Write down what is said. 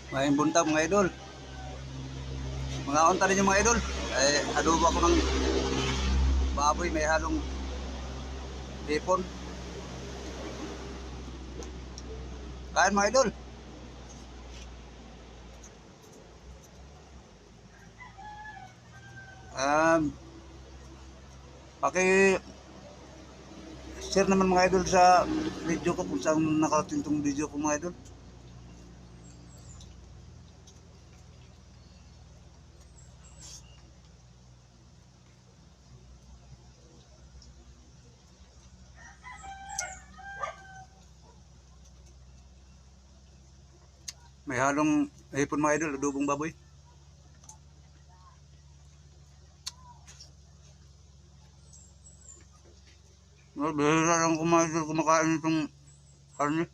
May buntag mga idol. Mga unta rin yung mga idol. Ay, adobo ako ng baboy, may halong hipon. Kain mga idol. Um, Paki-share naman mga idol sa video ko kung saan nakarating tong video ko mga idol. May halong hipon mga idol, adobong baboy. Well, bihira lang mga idol kumakain itong karne.